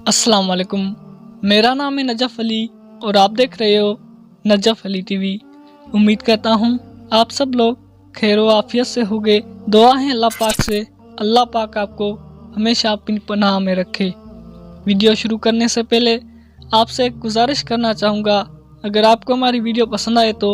अस्सलाम वालेकुम। मेरा नाम है नजफ अली और आप देख रहे हो नजफ अली टीवी। उम्मीद करता हूँ आप सब लोग खैर व आफियत से होंगे। दुआ है अल्लाह पाक से, अल्लाह पाक आपको हमेशा अपनी पनाह में रखे। वीडियो शुरू करने से पहले आपसे एक गुजारिश करना चाहूँगा, अगर आपको हमारी वीडियो पसंद आए तो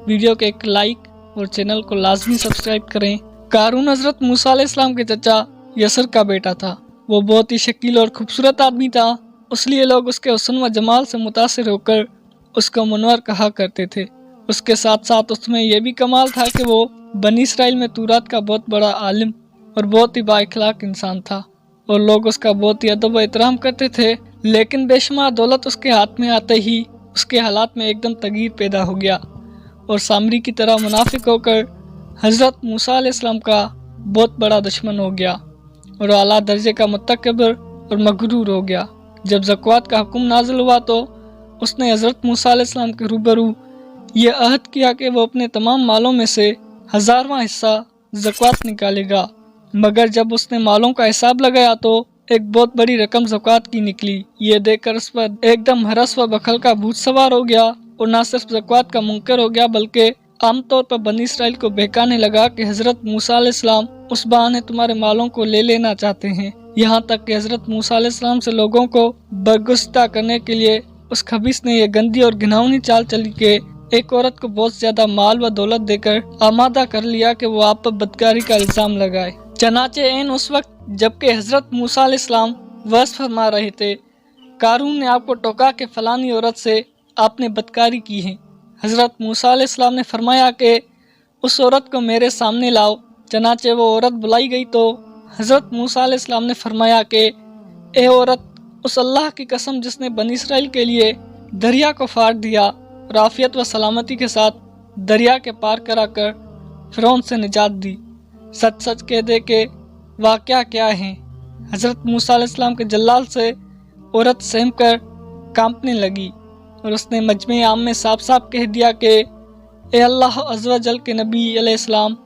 वीडियो के एक लाइक और चैनल को लाजमी सब्सक्राइब करें। कारून हज़रत मूसा अलैहिस्सलाम के चचा यसर का बेटा था। वो बहुत ही शकील और खूबसूरत आदमी था, इसलिए लोग उसके हुस्न व जमाल से मुतासिर होकर उसको मुनव्वर कहा करते थे। उसके साथ साथ उसमें यह भी कमाल था कि वो बनी इसराइल में तौरात का बहुत बड़ा आलिम और बहुत ही बाइखलाक इंसान था और लोग उसका बहुत ही अदब व एहतराम करते थे। लेकिन बेशुमार दौलत उसके हाथ में आते ही उसके हालात में एकदम तगीर पैदा हो गया और सामरी की तरह मुनाफिक होकर हज़रत मूसा अलैहिस्सलाम का बहुत बड़ा दुश्मन हो गया और आला दर्जे का मुतकब्बिर और मगरूर हो गया। जब ज़कात का हुक्म नाज़िल हुआ तो उसने हज़रत मूसा अलैहिस्सलाम के रूबरू ये अहद किया कि वो अपने तमाम मालों में से 1000वां हिस्सा ज़कात निकालेगा। मगर जब उसने मालों का हिसाब लगाया तो एक बहुत बड़ी रकम ज़कात की निकली। ये देखकर उस पर एकदम हरस व बखल का भूत सवार हो गया और न सिर्फ ज़कात का मुनकर हो गया बल्कि आमतौर पर बनी इसराइल को बहकाने लगा कि हज़रत मूसा अलैहिस्सलाम उस बहाने तुम्हारे मालों को ले लेना चाहते हैं। यहाँ तक कि हज़रत मूसा अलैहिस्सलाम से लोगों को बरगुस्ता करने के लिए उस खबीस ने यह गंदी और घिनौनी चाल चली कि एक औरत को बहुत ज्यादा माल व दौलत देकर आमादा कर लिया कि वो आप पर बदकारी का इल्जाम लगाए। चनाचे एन उस वक्त जबकि हज़रत मूसा अलैहिस्सलाम वस फरमा रहे थे, कारून ने आपको टोका कि फलानी औरत से आपने बदकारी की है। हज़रत मूसा अलैहिस्सलाम ने फरमाया कि उस औरत को मेरे सामने लाओ। चनाचे वो औरत बुलाई गई तो हज़रत मूसा अलैहिस्सलाम ने फरमाया कि ए औरत, उस अल्लाह की कसम जिसने बनी इसराइल के लिए दरिया को फाड़ दिया और आफियत व सलामती के साथ दरिया के पार कराकर फ़िरौन से निजात दी, सच सच कह दे के वाक़या क्या है। हज़रत मूसा अलैहिस्सलाम के जलाल से औरत सहम कर कांपने लगी और उसने मजमे आम में साफ साफ कह दिया कि ए अल्लाह अज़्ज़ व जल के नबी अलैहिस्सलाम,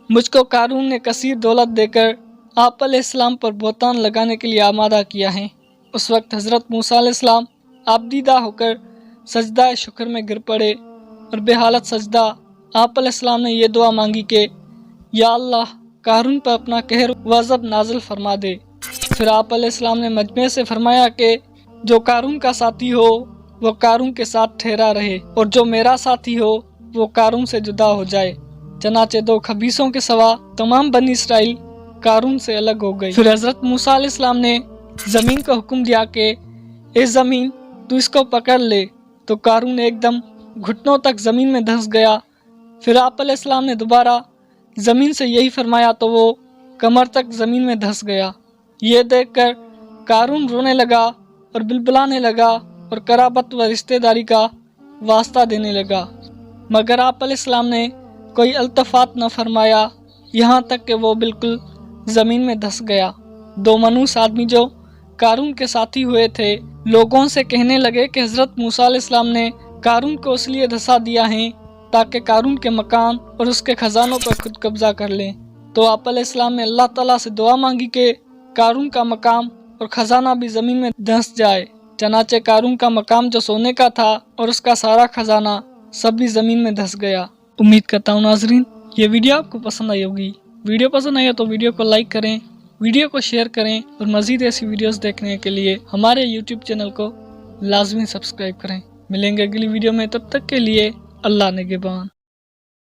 मुझको कारून ने कसीर दौलत देकर आप अलैहिस्सलाम पर बोतान लगाने के लिए आमादा किया है। उस वक्त हज़रत मूसा अलैहिस्सलाम आबदीदा होकर सजदा शुक्र में गिर पड़े और बेहालत सजदा आप अलैहिस्सलाम ने यह दुआ मांगी कि या अल्लाह, कारून पर अपना कहर वज़ब नाजिल फरमा दे। फिर आप अलैहिस्सलाम ने मजमे से फरमाया कि जो कारून का साथी हो वो कारून के साथ ठहरा रहे और जो मेरा साथी हो वो कारून से जुदा हो जाए। चनाचे दो खबीसों के सिवा तमाम बनी इसराइल कारून से अलग हो गई। फिर हज़रत मूसा अलैहिस्सलाम ने ज़मीन को हुक्म दिया कि ए ज़मीन, तू इसको पकड़ ले। तो कारून एकदम घुटनों तक ज़मीन में धंस गया। फिर आप अलैहिस्सलाम ने दोबारा ज़मीन से यही फरमाया तो वो कमर तक ज़मीन में धंस गया। ये देखकर कारून रोने लगा और बिलबिलाने लगा और कराबत व रिश्तेदारी का वास्ता देने लगा, मगर आप अलैहिस्सलाम ने कोई अल्तफ़ात न फरमाया, यहाँ तक कि वो बिल्कुल ज़मीन में धंस गया। दो मनूस आदमी जो कारून के साथी हुए थे लोगों से कहने लगे कि हज़रत मूसा अलैहिस्सलाम ने कारून को इसलिए धंसा दिया है ताकि कारून के मकान और उसके खजानों पर खुद कब्जा कर लें। तो आप अलैहिस्सलाम ने अल्लाह ताला से दुआ मांगी कि कारून का मकाम और खजाना भी ज़मीन में धंस जाए। चनाचे कारून का मकाम जो सोने का था और उसका सारा खजाना सब भी ज़मीन में धंस गया। उम्मीद करता हूँ नाजरीन ये वीडियो आपको पसंद आई होगी। वीडियो पसंद आई तो वीडियो को लाइक करें, वीडियो को शेयर करें और मज़ीद ऐसी वीडियोस देखने के लिए हमारे यूट्यूब चैनल को लाजमी सब्सक्राइब करें। मिलेंगे अगली वीडियो में, तब तक के लिए अल्लाह निगहबान।